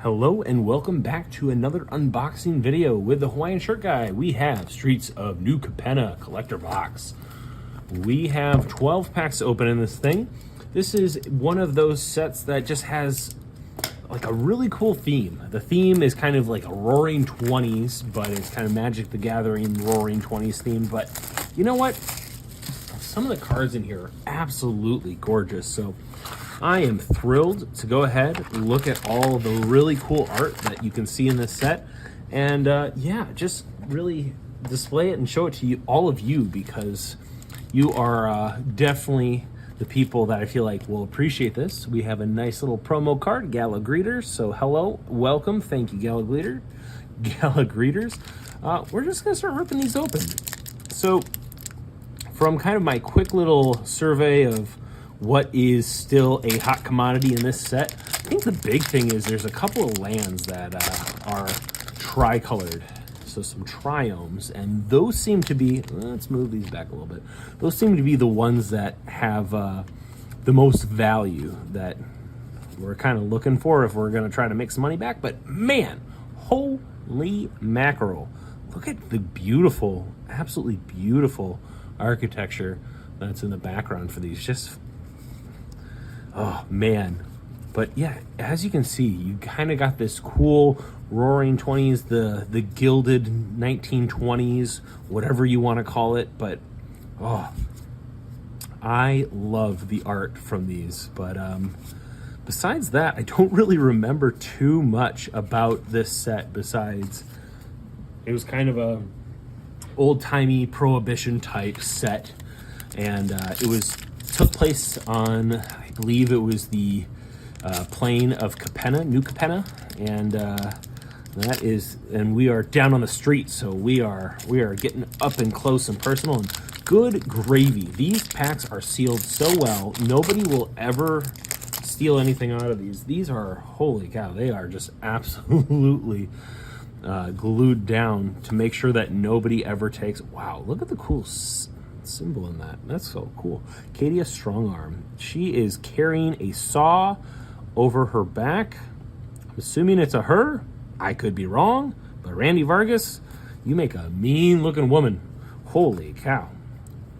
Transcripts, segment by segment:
Hello and welcome back to another unboxing video with the Hawaiian Shirt Guy. We have Streets of New Capenna collector box. We have 12 packs open in this thing. This is one of those sets that just has like a really cool theme. The theme is kind of like a Roaring 20s, but it's kind of Magic the Gathering Roaring 20s theme. But you know what? Some of the cards in here are absolutely gorgeous. So I am thrilled to go ahead, look at all the really cool art that you can see in this set, and yeah, just really display it and show it to you, all of you, because you are definitely the people that I feel like will appreciate this. We have a nice little promo card, Gala Greeters. So hello, welcome, thank you, Gala Greeters. We're just gonna start ripping these open. So from kind of my quick little survey of what is still a hot commodity in this set, I think the big thing is there's a couple of lands that are tricolored. So some triomes, and those seem to be, let's move these back a little bit. Those seem to be the ones that have the most value that we're kind of looking for if we're gonna try to make some money back. But man, holy mackerel. Look at the beautiful, absolutely beautiful architecture that's in the background for these. Just, oh man. But yeah, as you can see, you kind of got this cool Roaring 20s, the gilded 1920s, whatever you want to call it. But oh, I love the art from these. But besides that, I don't really remember too much about this set, besides it was kind of a old-timey Prohibition type set, and it took place on, I believe it was the plane of Capenna, New Capenna, and we are down on the street, so we are getting up and close and personal. And good gravy, these packs are sealed so well, nobody will ever steal anything out of these. These are, holy cow, they are just absolutely glued down to make sure that nobody ever takes. Wow, look at the cool symbol in that. That's so cool. Katia Strongarm. She is carrying a saw over her back. I'm assuming it's a her. I could be wrong, but Randy Vargas, you make a mean looking woman. Holy cow.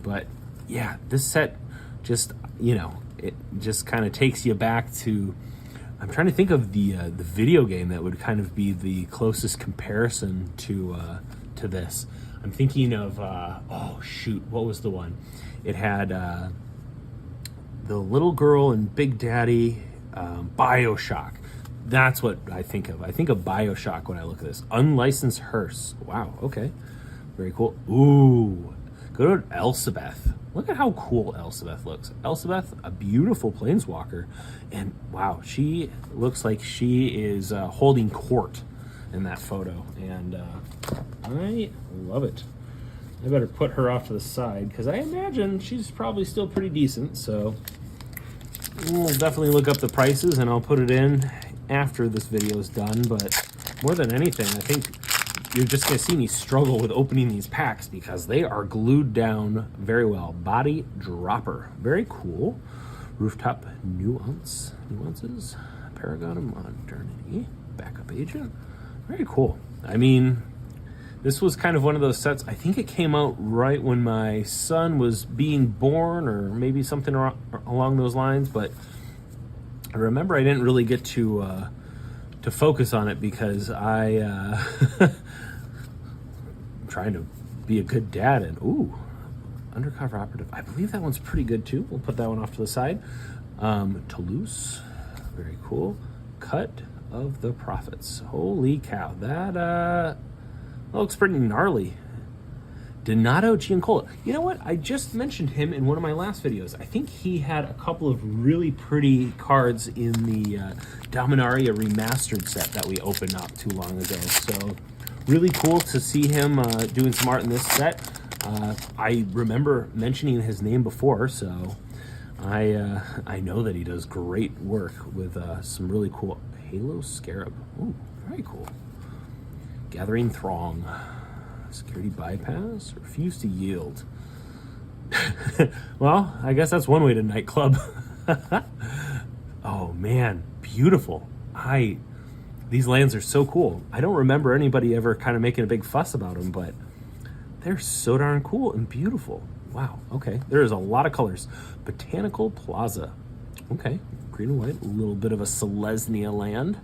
But yeah, this set just, you know, it just kind of takes you back to, I'm trying to think of the video game that would kind of be the closest comparison to this. I'm thinking of, oh shoot, what was the one? It had the little girl and Big Daddy, BioShock. That's what I think of. I think of BioShock when I look at this. Unlicensed hearse. Wow, okay. Very cool. Ooh, go to Elsebeth. Look at how cool Elsebeth looks. Elsebeth, a beautiful planeswalker. And wow, she looks like she is holding court in that photo. And I love it. I better put her off to the side because I imagine she's probably still pretty decent. So we'll definitely look up the prices and I'll put it in after this video is done. But more than anything, I think you're just going to see me struggle with opening these packs because they are glued down very well. Body Dropper. Very cool. Rooftop Nuances. Paragon of Modernity. Backup Agent. Very cool. I mean, this was kind of one of those sets. I think it came out right when my son was being born, or maybe something along those lines. But I remember I didn't really get to focus on it because I'm trying to be a good dad. And ooh, Undercover Operative. I believe that one's pretty good too. We'll put that one off to the side. Toulouse. Very cool. Cut of the Prophets. Holy cow, that looks pretty gnarly. Donato Giancola. You know what? I just mentioned him in one of my last videos. I think he had a couple of really pretty cards in the Dominaria Remastered set that we opened not too long ago. So really cool to see him doing some art in this set. I remember mentioning his name before, so I know that he does great work with some really cool Halo Scarab. Ooh, very cool. Gathering Throng. Security Bypass. Refuse to Yield. Well, I guess that's one way to nightclub. Oh man, beautiful. I These lands are so cool. I don't remember anybody ever kind of making a big fuss about them, but they're so darn cool and beautiful. Wow, okay. There's a lot of colors. Botanical Plaza. Okay, green and white. A little bit of a Selesnya land.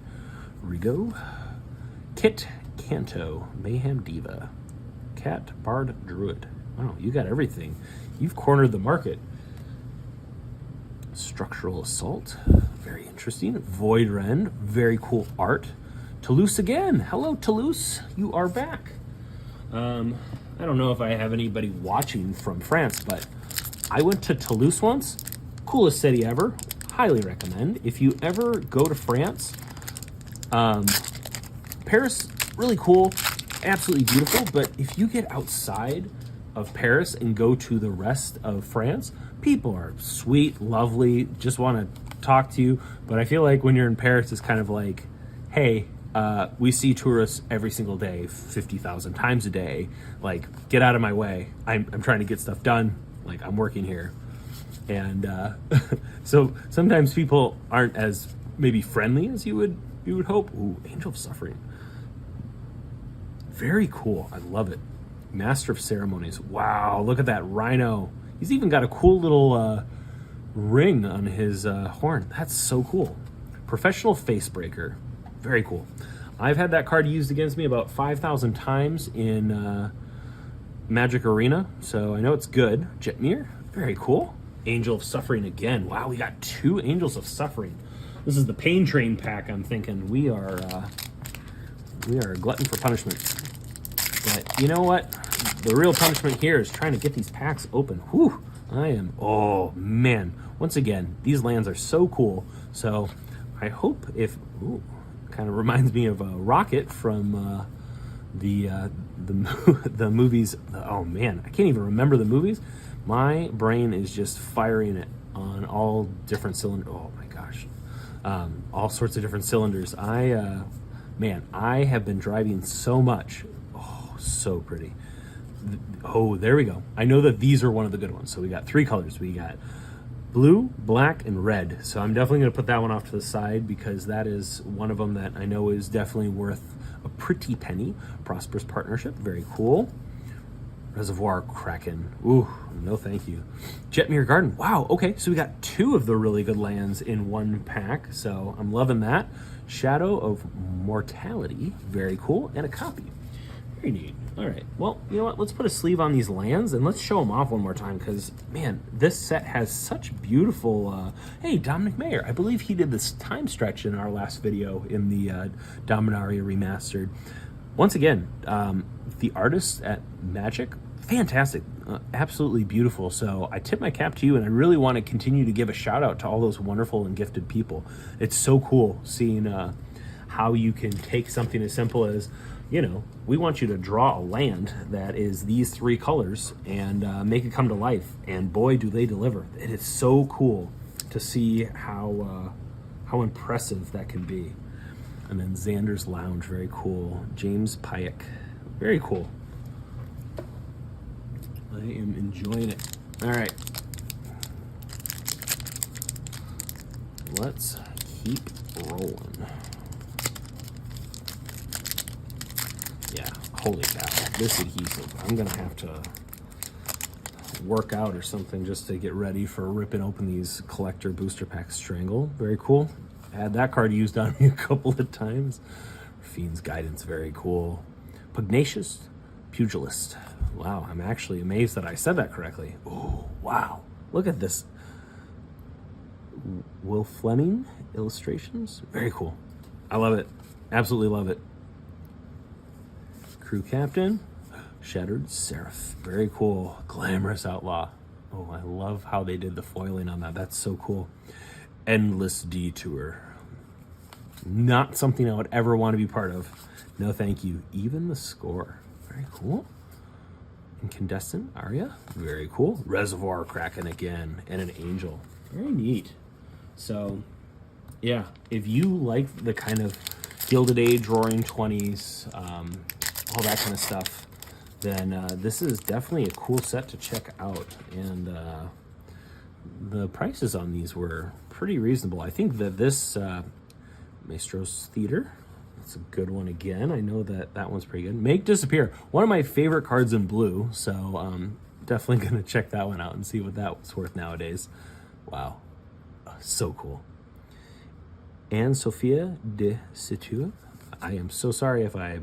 Rigo. Kit Kanto. Mayhem Diva. Cat Bard Druid. Wow, you got everything. You've cornered the market. Structural Assault. Very interesting. Void Rend. Very cool art. Toulouse again. Hello, Toulouse. You are back. I don't know if I have anybody watching from France, but I went to Toulouse once. Coolest city ever. Highly recommend. If you ever go to France, Paris, really cool, absolutely beautiful, but if you get outside of Paris and go to the rest of France, people are sweet, lovely, just want to talk to you. But I feel like when you're in Paris, it's kind of like, hey, we see tourists every single day, 50,000 times a day. Like, get out of my way. I'm trying to get stuff done. Like, I'm working here. And so sometimes people aren't as maybe friendly as you would hope. Ooh, Angel of Suffering. Very cool. I love it. Master of Ceremonies. Wow, look at that rhino. He's even got a cool little ring on his horn. That's so cool. Professional Facebreaker. Very cool. I've had that card used against me about 5,000 times in Magic Arena, so I know it's good. Jetmir, very cool. Angel of Suffering again. Wow, we got 2 Angels of Suffering. This is the Pain Train pack. I'm thinking we are a glutton for punishment. But you know what? The real punishment here is trying to get these packs open. Whew, oh man. Once again, these lands are so cool. So I hope if, ooh, kind of reminds me of a Rocket from the movies. Oh man, I can't even remember the movies. My brain is just firing it on all different cylinders. Oh my gosh, all sorts of different cylinders. Man, I have been driving so much. Oh, so pretty. Oh, there we go. I know that these are one of the good ones. So we got 3 colors. We got blue, black, and red. So I'm definitely going to put that one off to the side because that is one of them that I know is definitely worth a pretty penny. Prosperous Partnership, very cool. Reservoir Kraken, ooh, no thank you. Jetmir Garden, wow, okay, so we got 2 of the really good lands in one pack, so I'm loving that. Shadow of Mortality, very cool, and a copy. Very neat. All right, well, you know what? Let's put a sleeve on these lands and let's show them off one more time because, man, this set has such beautiful... hey, Dominic Mayer. I believe he did this time stretch in our last video in the Dominaria Remastered. Once again, the artists at Magic, fantastic, absolutely beautiful. So I tip my cap to you, and I really want to continue to give a shout out to all those wonderful and gifted people. It's so cool seeing how you can take something as simple as, you know, we want you to draw a land that is these 3 colors and make it come to life. And boy, do they deliver. It is so cool to see how impressive that can be. And then Xander's Lounge, very cool. James Payek, very cool. I am enjoying it. All right. Let's keep rolling. Yeah, holy cow. This adhesive, I'm gonna have to work out or something just to get ready for ripping open these collector booster packs. Strangle, very cool. I had that card used on me a couple of times. Fiend's Guidance, very cool. Pugnacious Pugilist. Wow, I'm actually amazed that I said that correctly. Oh, wow. Look at this. Will Fleming illustrations. Very cool. I love it. Absolutely love it. Crew Captain. Shattered Seraph. Very cool. Glamorous Outlaw. Oh, I love how they did the foiling on that. That's so cool. Endless Detour. Not something I would ever want to be part of. No, thank you. Even the Score. Very cool. Incandescent Aria. Very cool. Reservoir Kraken again. And an Angel. Very neat. So, yeah. If you like the kind of Gilded Age, Roaring 20s, all that kind of stuff, then this is definitely a cool set to check out. And the prices on these were pretty reasonable. I think that this Maestro's Theater, That's a good one again. I know that that one's pretty good. Make Disappear. One of my favorite cards in blue. So definitely going to check that one out and see what that was worth nowadays. Wow. So cool. And Sophia de Situ. I am so sorry if I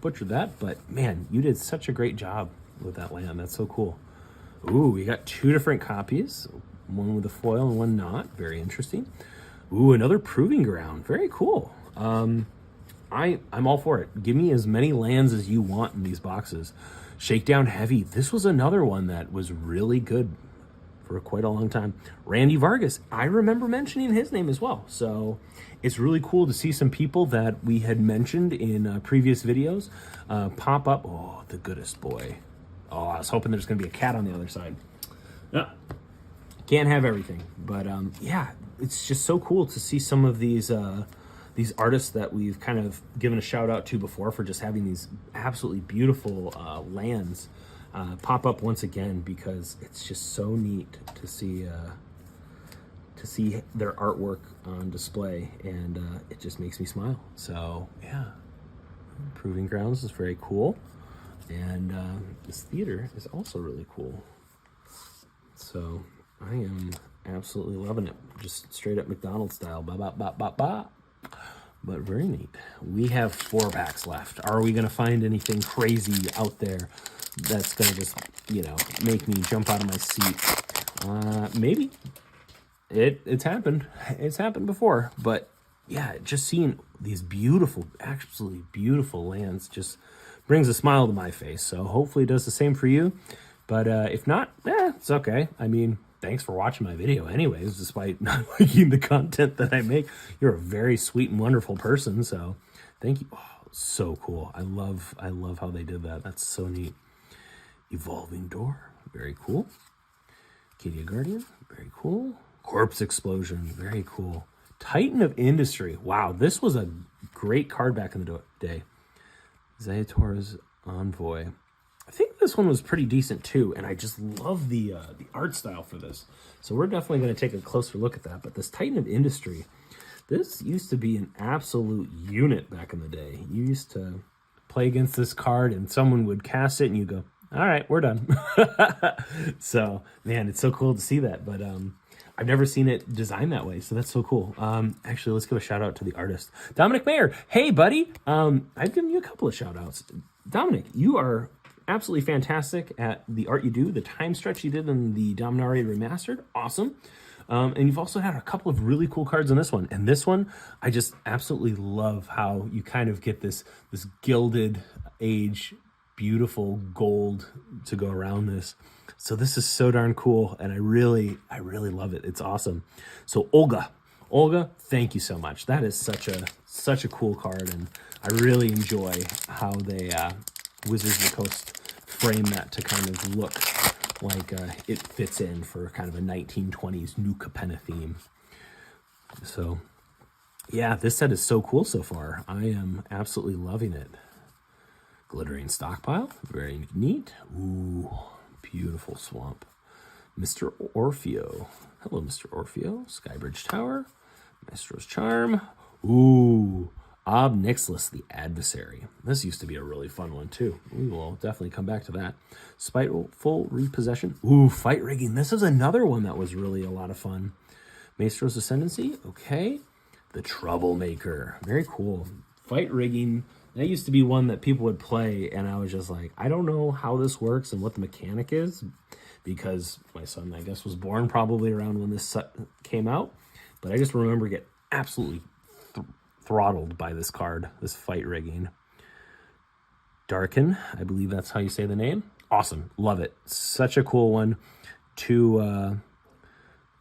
butchered that, but man, you did such a great job with that land. That's so cool. Ooh, we got 2 different copies. One with a foil and one not. Very interesting. Ooh, another Proving Ground. Very cool. I'm all for it. Give me as many lands as you want in these boxes. Shakedown Heavy. This was another one that was really good for quite a long time. Randy Vargas. I remember mentioning his name as well. So it's really cool to see some people that we had mentioned in previous videos pop up. Oh, the goodest boy. Oh, I was hoping there's going to be a cat on the other side. No, can't have everything. But yeah, it's just so cool to see some of these artists that we've kind of given a shout out to before for just having these absolutely beautiful lands pop up once again, because it's just so neat to see their artwork on display, and it just makes me smile. So yeah, Proving Grounds is very cool, and this theater is also really cool. So I am absolutely loving it, just straight up McDonald's style. Ba ba ba ba ba. But very neat. We have 4 packs left. Are we going to find anything crazy out there that's going to just, you know, make me jump out of my seat? Maybe. It's happened. It's happened before. But yeah, just seeing these beautiful, absolutely beautiful lands just brings a smile to my face. So hopefully it does the same for you. But if not, it's okay. I mean, thanks for watching my video anyways, despite not liking the content that I make. You're a very sweet and wonderful person, so thank you. Oh, so cool. I love how they did that. That's so neat. Evolving Door, very cool. Cadia Guardian, very cool. Corpse Explosion, very cool. Titan of Industry. Wow, this was a great card back in the day. Zayator's Envoy. I think this one was pretty decent too, and I just love the art style for this. So we're definitely going to take a closer look at that. But this Titan of Industry, this used to be an absolute unit back in the day. You used to play against this card, and someone would cast it, and you go, all right, we're done. So, man, it's so cool to see that. But I've never seen it designed that way, so that's so cool. Actually, let's give a shout out to the artist. Dominic Mayer. Hey, buddy. I've given you a couple of shout outs. Dominic, you are absolutely fantastic at the art you do. The time stretch you did in the Dominaria Remastered, awesome. And you've also had a couple of really cool cards in this one. And this one, I just absolutely love how you kind of get this gilded age, beautiful gold to go around this. So this is so darn cool, and I really love it. It's awesome. So Olga, thank you so much. That is such a cool card, and I really enjoy how they Wizards of the Coast frame that to kind of look like it fits in for kind of a 1920s New Capenna theme. So yeah, this set is so cool so far. I am absolutely loving it. Glittering Stockpile, very neat. Ooh, beautiful swamp. Mr. Orfeo. Hello, Mr. Orfeo. Skybridge Tower. Maestro's Charm. Ooh, Ob Nixilis, the Adversary. This used to be a really fun one, too. We will definitely come back to that. Spiteful Repossession. Ooh, Fight Rigging. This is another one that was really a lot of fun. Maestro's Ascendancy. Okay. The Troublemaker. Very cool. Fight Rigging. That used to be one that people would play, and I was just like, I don't know how this works and what the mechanic is, because my son, I guess, was born probably around when this set came out. But I just remember getting absolutely throttled by this card, this Fight Rigging. Darken, I believe that's how you say the name. Awesome, love it. Such a cool one.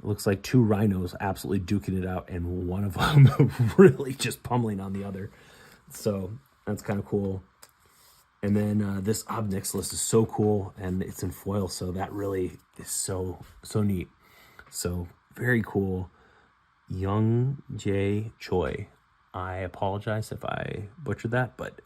Looks like 2 rhinos absolutely duking it out, and one of them really just pummeling on the other. So that's kind of cool. And then this Ob Nixilis is so cool, and it's in foil, so that really is so neat. So very cool. Young Jae Choi. I apologize if I butchered that, but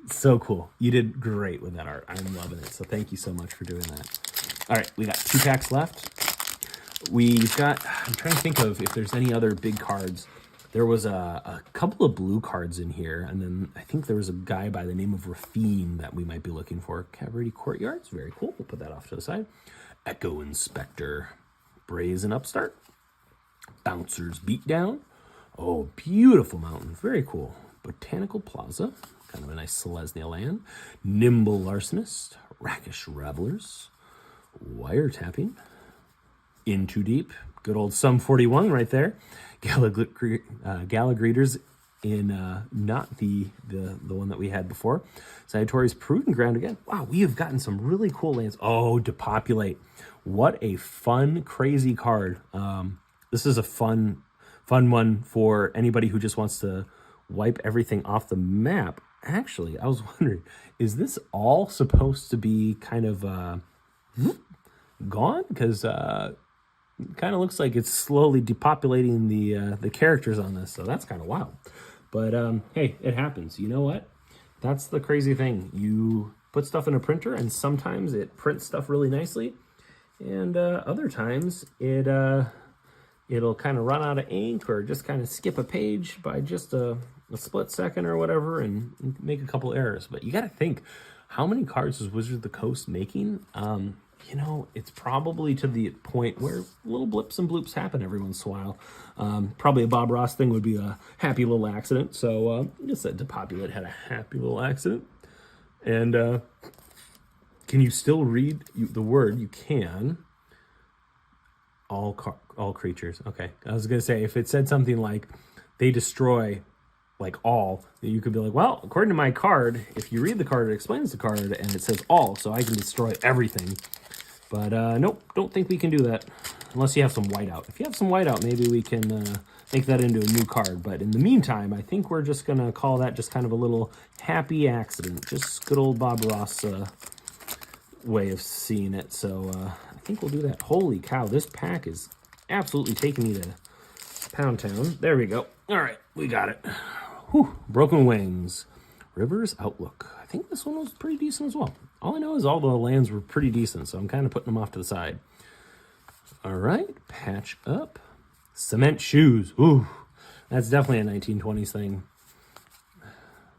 so cool. You did great with that art. I'm loving it. So thank you so much for doing that. All right, we got 2 packs left. We've got, I'm trying to think of if there's any other big cards There was a couple of blue cards in here, and then I think there was a guy by the name of Rafine that we might be looking for. Cavalry Courtyards, very cool. We'll put that off to the side. Echo Inspector, Brazen Upstart, Bouncer's Beatdown. Oh, beautiful mountain, very cool. Botanical Plaza, kind of a nice Selesnya land. Nimble Larcenist, Rakish Revelers, Wiretapping, In Too Deep, good old Sum 41 right there. Galagreeters in not the one that we had before. Sagittarius Prudent Ground again. Wow, we have gotten some really cool lands. Oh, Depopulate. What a fun, crazy card. This is a fun one for anybody who just wants to wipe everything off the map. Actually, I was wondering, is this all supposed to be kind of gone? Because it kind of looks like it's slowly depopulating the characters on this, so that's kind of wild. But hey, it happens. You know what? That's the crazy thing. You put stuff in a printer, and sometimes it prints stuff really nicely, and other times it'll kind of run out of ink or just kind of skip a page by just a split second or whatever and make a couple errors. But you got to think, how many cards is Wizards of the Coast making? You know, it's probably to the point where little blips and bloops happen every once in a while. Probably a Bob Ross thing would be a happy little accident. So just said Depopulate had a happy little accident. And can you still read the word? You can. All creatures. Okay. I was going to say, if it said something like they destroy like all, you could be like, well, according to my card, if you read the card, it explains the card and it says all, so I can destroy everything. But nope, don't think we can do that unless you have some whiteout. If you have some whiteout, maybe we can make that into a new card. But in the meantime, I think we're just going to call that just kind of a little happy accident. Just good old Bob Ross way of seeing it. So I think we'll do that. Holy cow, this pack is absolutely taking me to Pound Town. There we go. All right, we got it. Whew. Broken Wings. Rivers Outlook. I think this one was pretty decent as well. All I know is all the lands were pretty decent, so I'm kind of putting them off to the side. All right, Patch Up. Cement Shoes. Ooh, that's definitely a 1920s thing.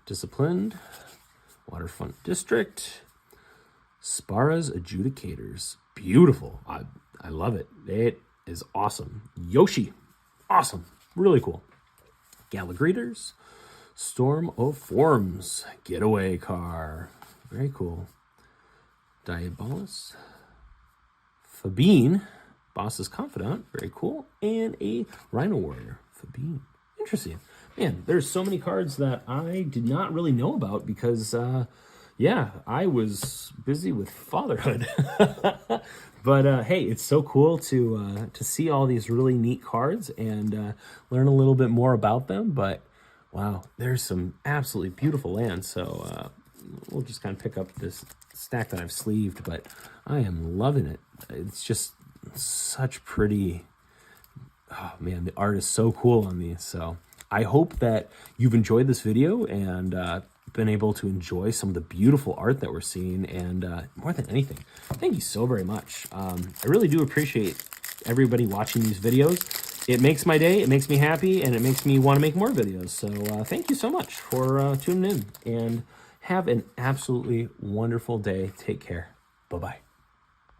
Disciplined. Waterfront District. Spara's Adjudicators. Beautiful. I love it. It is awesome. Yoshi. Awesome. Really cool. Galagreeters. Storm of Forms. Getaway Car. Very cool. Diabolus. Fabine. Boss's Confidant. Very cool. And a Rhino Warrior. Fabine. Interesting. Man, there's so many cards that I did not really know about because, yeah, I was busy with fatherhood. But hey, it's so cool to see all these really neat cards and learn a little bit more about them. But wow, there's some absolutely beautiful lands. So we'll just kind of pick up this stack that I've sleeved. But I am loving it. It's just such pretty. Oh man, the art is so cool on these. So I hope that you've enjoyed this video and been able to enjoy some of the beautiful art that we're seeing. And more than anything, thank you so very much. I really do appreciate everybody watching these videos. It makes my day, it makes me happy, and it makes me want to make more videos. So thank you so much for tuning in, and have an absolutely wonderful day. Take care. Bye-bye.